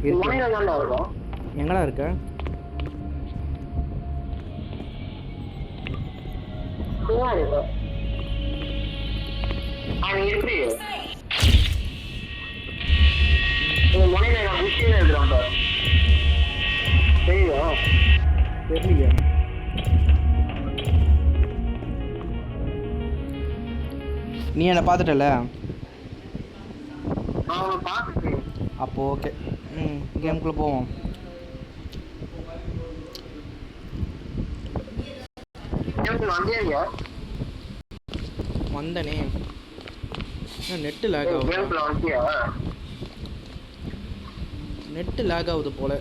எங்கடா இருக்க? தெரியலையா? நீ என்ன பார்த்துட்டல? அப்போ ஓகே. கேமுக்குள்ளே போவோம். வந்தனே. நெட்டு லேக் ஆகுது. நெட்டு லேக் ஆகுது போல.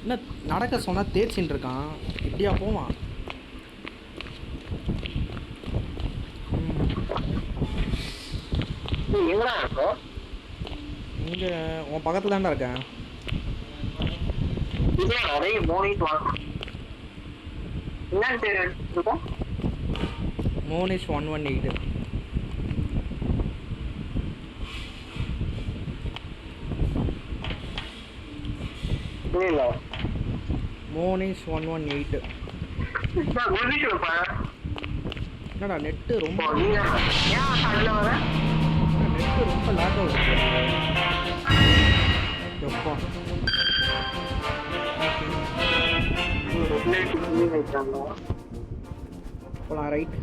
என்ன நடக்க சொன்னா தேய்ச்சின்னு இருக்கான். இப்படியா போவான்? இங்க உன் பக்கத்துல தான்டா இருக்கேன். மோனிஷ் 118. மோனிஷ் 118. என்னடா நெட்டு ரொம்ப லாக் ஆகுது. போலாம் ரைட்.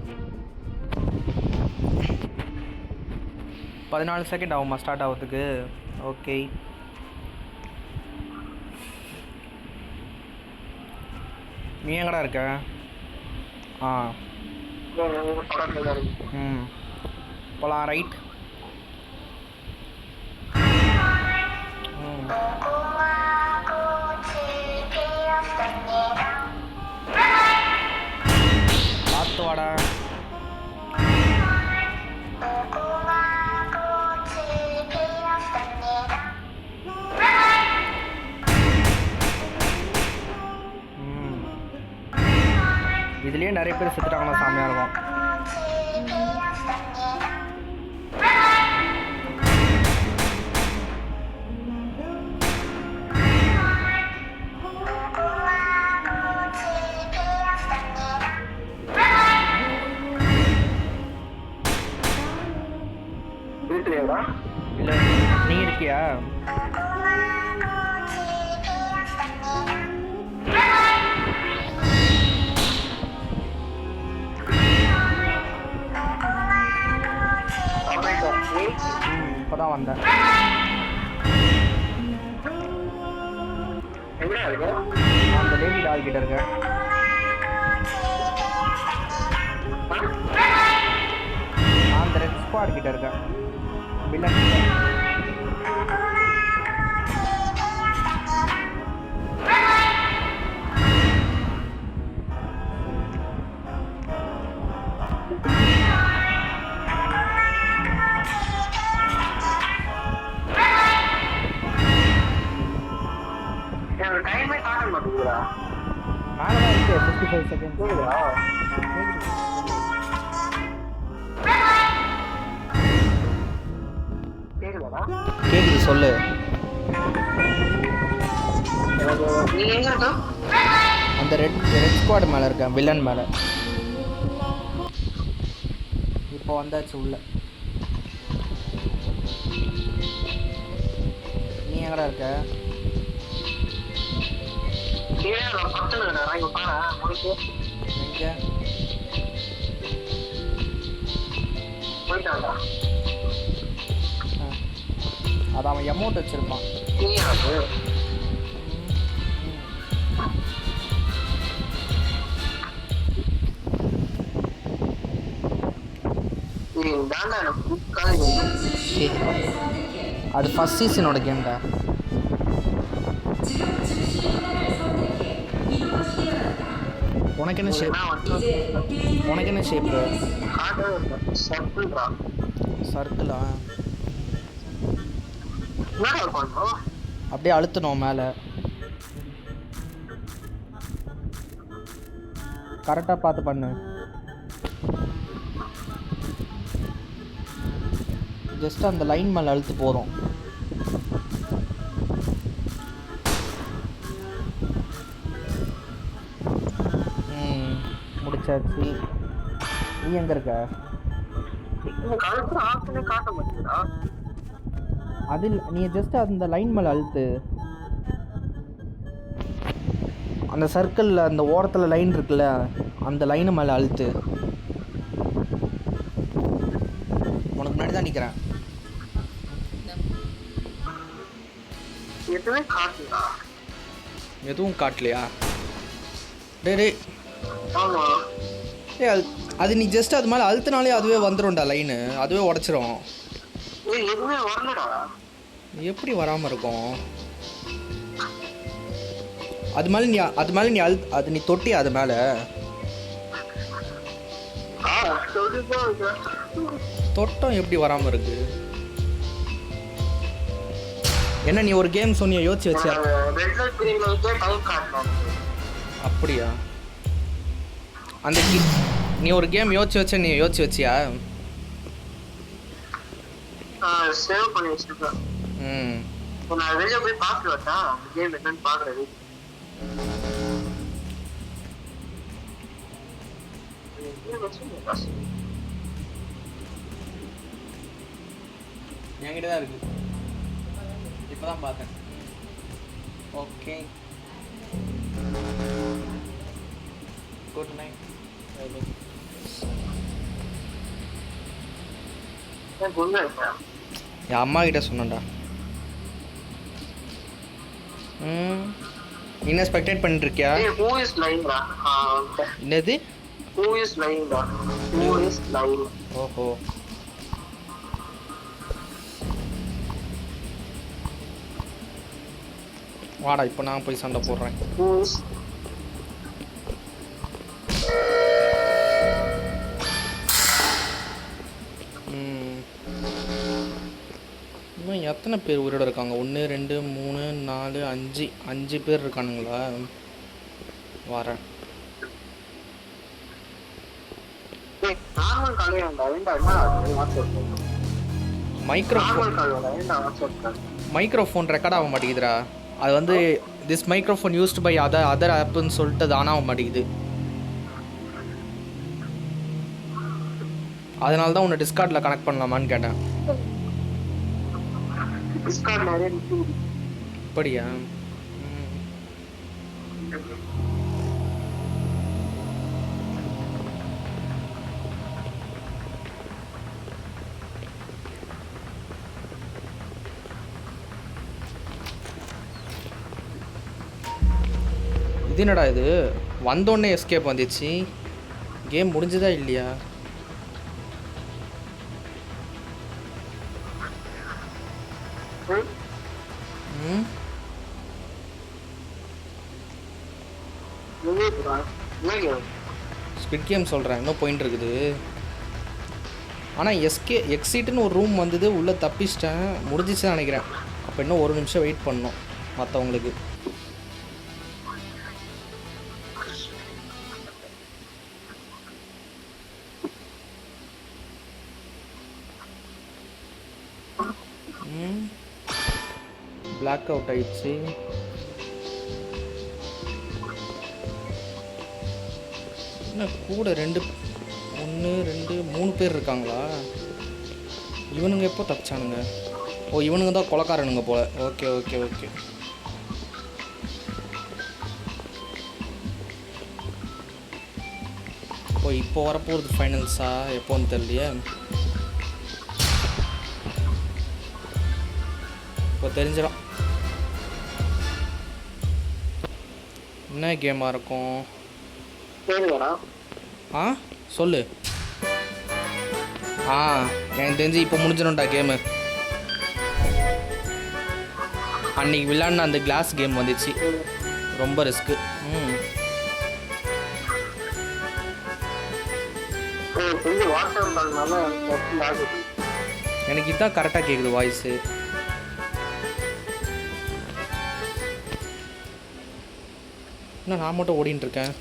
14 செகண்ட் ஆகுமா ஸ்டார்ட் ஆகிறதுக்கு? ஓகே. நீ எங்கடா இருக்க? போலாம் ரைட். பார்த்து வாடா. இதுலயே நிறைய பேர் செத்துட்டாங்கன்னா சாமியா இருக்கும். இல்ல நீ இருக்கியா? இப்பதான் வந்தேன். அந்த லேடி டால் கிட்ட இருக்கேன். அந்த ரெட் ஸ்குவாட் கிட்ட இருக்கேன். வில்லன் மேலதான் இருக்கு. 55 செகண்ட் கேக்குது. சொல்லு. அந்த ரெட் ஸ்குவாட் மேல இருக்கேன். வில்லன் மேல. இப்போ வந்தாச்சு உள்ள. நீ எங்கடா இருக்க? எங்க? அது அவன் எமௌண்ட் வச்சிருப்பான். அது ஃபர்ஸ்ட் சீசனோட கேம்டா. உனக்கு என்ன ஷேப்? சர்க்கிளா? அப்படியே அழுத்தணும் மேலே. கரெக்டாக பார்த்து பண்ணு. ஜஸ்ட் அந்த லைன் மேலே அழுத்து போதும். முடிச்சாச்சு. நீ எங்கே இருக்க? அதில் நீ ஜஸ்ட் அந்த லைன் மேலே அழுத்து. அந்த சர்க்கிளில் அந்த ஓரத்தில் லைன் இருக்குல்ல, அந்த லைனு மேலே அழுத்து. உனக்கு முன்னாடி தான் நிற்கிறேன். எதுவும் காட்டலையா? டே அது நீ ஜஸ்ட் அது மேலே அழுத்தினாலே அதுவே வந்துடும்டா லைனு, அதுவே உடச்சிரும். எப்படி வராமல் இருக்கும்? அது மேலே நீ அது நீ தொட்டி அது மேலே தொட்டம் எப்படி வராமல் இருக்கு? என்ன நீ ஒரு கேம் சொன்னியா, யோசிச்சு வச்சியா? அப்படியா? அந்த நீ ஒரு கேம் யோசிச்சு வச்ச, நீ யோசிச்சு வச்சியா? சேவ் பண்ணி வச்சிருக்கேன். நான் வெளியே போய் பார்த்துட்டு வரட்டா கேம் என்னன்னு பார்க்குறது. என்கிட்ட தான் இருக்கு, இப்போதான் பார்த்தேன். Okay, good night. என் அம்மா கிட்ட சொன்னேன்டா. என்ன ஸ்பெக்டேட் பண்ணிட்டு இருக்கியா? என்னது? ஓஹோ, வாடா இப்போ நான் போய் சண்டை போடுறேன். இன்னும் எத்தனை பேர் உயிரோட இருக்காங்க? 1 2 3 4 5 5 பேர் இருக்கானுங்களா? வரேன். மைக்ரோஃபோன் ரெக்கார்ட் ஆக மாட்டேங்குதுடா. அது வந்து this microphone used by other ஆப்புன்னு சொல்லிட்டு அது ஆன் ஆக மாட்டேங்குது. அதனால தான் உன்னை டிஸ்கார்டில் கனெக்ட் பண்ணலாமான்னு கேட்டேன். அப்படியா? இது என்னடா இது? வந்தோடனே எஸ்கேப் வந்துச்சு. கேம் முடிஞ்சதா இல்லையா? ஸ்குவிட் கேம் சொல்கிறேன், இன்னும் பாயிண்ட் இருக்குது. ஆனால் எக்ஸிட்னு ஒரு ரூம் வந்தது, உள்ளே தப்பிச்சிட்டேன். முடிஞ்சிச்சுன்னு நினைக்கிறேன். அப்போ இன்னும் 1 நிமிஷம் வெயிட் பண்ணணும் மற்றவங்களுக்கு. பிளாக் அவுட் ஆயிடுச்சு. என்ன கூட 1 2 3 பேர் இருக்காங்களா? இவனுங்க எப்போ தப்பிச்சானுங்க? ஓ, இவனுங்க தான் கொலைக்காரனுங்க போல. Okay okay okay. ஓ, இப்போ வரப்போகிறது ஃபைனல்ஸா? எப்போன்னு தெரியலையே. இப்போ தெரிஞ்சிடும் என்ன கேமாக இருக்கும். ஆ சொல்லு. எனக்கு தெரிஞ்சு இப்போ முடிஞ்சிடும்டா கேமு. அன்னைக்கு விளையாடின அந்த கிளாஸ் கேம் வந்துச்சு, ரொம்ப ரிஸ்க்கு. எனக்கு இதான் கரெக்டாக கேட்குது வாய்ஸு. என்ன நான் மட்டும் ஓடின்னு இருக்கேன்?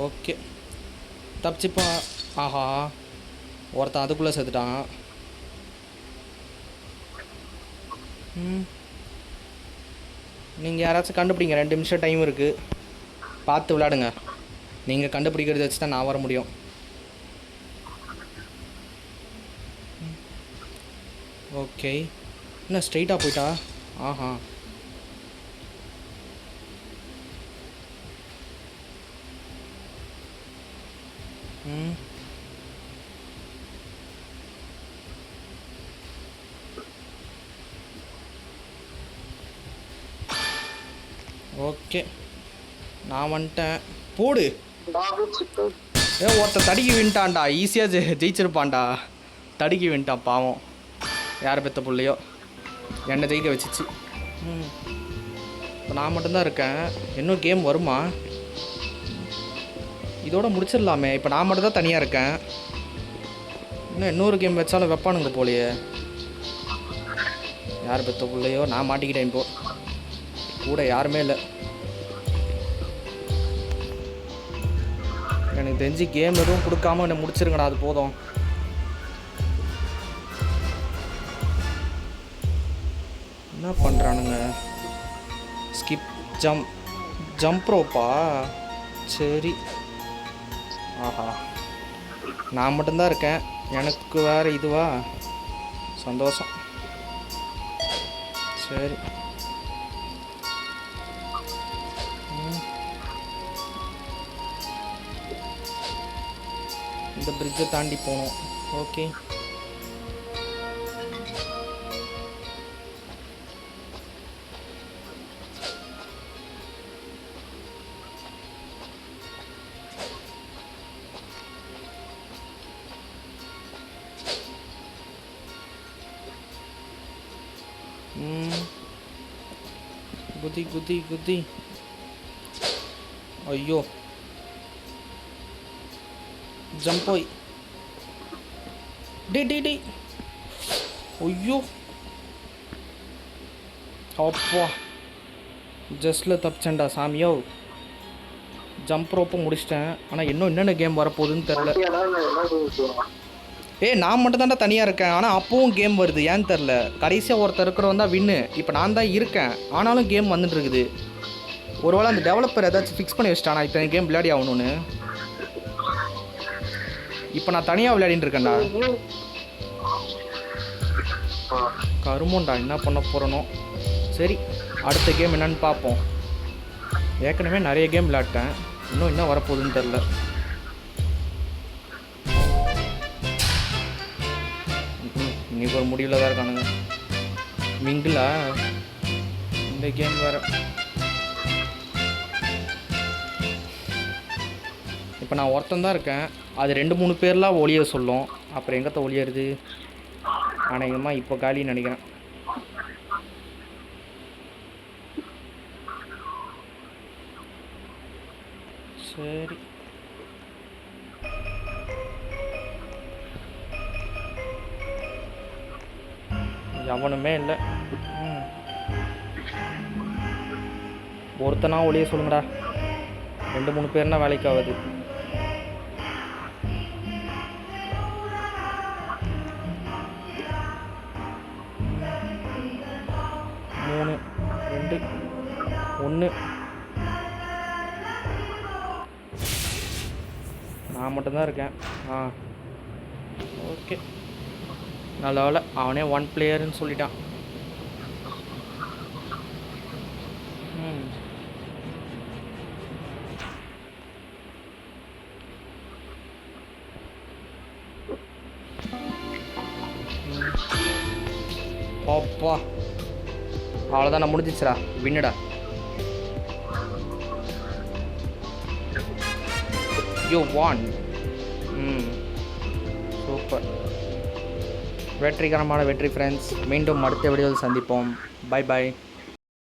ஓகே தப்பிச்சுப்பா. ஆஹா ஒருத்தன் அதுக்குள்ளே செத்துட்டான். நீங்கள் யாராச்சும் கண்டுபிடிங்க, 2 நிமிஷம் டைம் இருக்குது, பார்த்து விளையாடுங்க. நீங்கள் கண்டுபிடிக்கிறத வச்சு தான் நான் வர முடியும். ஓகே என்ன ஸ்ட்ரைட்டாக போயிட்டா? ஆஹா ஓகே நான் வந்துட்டேன். போடு. ஒருத்தன் தடுக்கி வின்ட்டான்டா. ஈஸியாக ஜெயிச்சிருப்பான்டா. தடுக்கி வின்ட்டான் பாவம். யார் பெற்ற பிள்ளையோ என்னை ஜெயிக்க வச்சிச்சு. இப்போ நான் மட்டும்தான் இருக்கேன். இன்னும் கேம் வருமா? இதோட முடிச்சிடலாமே. இப்போ நான் மட்டும் தான் தனியாக இருக்கேன். இன்னும் இன்னொரு கேம் வச்சாலும் வைப்பானுங்க போலையே. யார் பெற்ற பிள்ளையோ நான் மாட்டிக்கிட்டேன். இப்போ கூட யாருமே இல்லை. எனக்கு தெரிஞ்சு கேம் எதுவும் கொடுக்காம என்னை முடிச்சிருங்கடா, அது போதும். என்ன பண்ணுறானுங்க? ஸ்கிப் ஜம்ப் ரோப்பா? சரி. ஆஹா நான் மட்டும்தான் இருக்கேன். எனக்கு வேறு இதுவா? சந்தோஷம். சரி இந்த பிரிட்ஜை தாண்டி போகணும். ஓகே குதி குதி குதி. ஐயோ ஜம்போய். டி ஐயோ அப்பா ஜஸ்ட்டில் தப்பிச்சேன்டா சாமியோ. ஜம்ப் ரோப்பை முடிச்சிட்டேன். ஆனால் இன்னும் என்னென்ன கேம் வரப்போகுதுன்னு தெரில. நான் மட்டும் தான்டா தனியாக இருக்கேன். ஆனால் அப்பவும் கேம் வருது, ஏன்னு தெரில. கடைசியாக ஒருத்தர் இருக்கிறவன் தான் வின்னு. இப்போ நான் தான் இருக்கேன், ஆனாலும் கேம் வந்துட்டு இருக்குது. ஒருவேளை அந்த டெவலப்பர் ஏதாச்சும் ஃபிக்ஸ் பண்ணி வச்சிட்டானா இத்தனை கேம் விளையாடி ஆகணும்னு. இப்போ நான் தனியாக விளையாடிட்டு இருக்கேன்டா. கருமோண்டா என்ன பண்ண போகிறனோ. சரி அடுத்த கேம் என்னன்னு பார்ப்போம். ஏற்கனவே நிறைய கேம் விளையாட்டேன், இன்னும் என்ன வரப்போகுதுன்னு தெரில. இன்னைக்கு ஒரு முடிவில் தான் இருக்கானுங்க. மிங்கிளா இந்த கேம் வேறு. இப்போ நான் ஒருத்தன் தான் இருக்கேன். அது 2-3 பேர்லாம் ஒளிய சொல்லும். அப்புறம் எங்கத்த ஒளியறது? அநேகமாக இப்போ காலின்னு நினைக்கிறேன். சரி எவனுமே இல்லை. ஒருத்தனா ஒளிய சொல்லுங்கடா. 2-3 பேர்னா வேலைக்கு ஆகுது. மூணு 2 1. நான் மட்டும்தான் இருக்கேன். ஓகே நல்ல வேலை அவனே 1 பிளேயர்னு சொல்லிட்டான். அப்பா அவ்வளோதான், நான் முடிஞ்சிச்சுடா. வின்னுடா. You van. சூப்பர். வெற்றிகரமான வெற்றி ஃப்ரெண்ட்ஸ். மீண்டும் அடுத்த வீடியோவில் சந்திப்போம். Bye bye.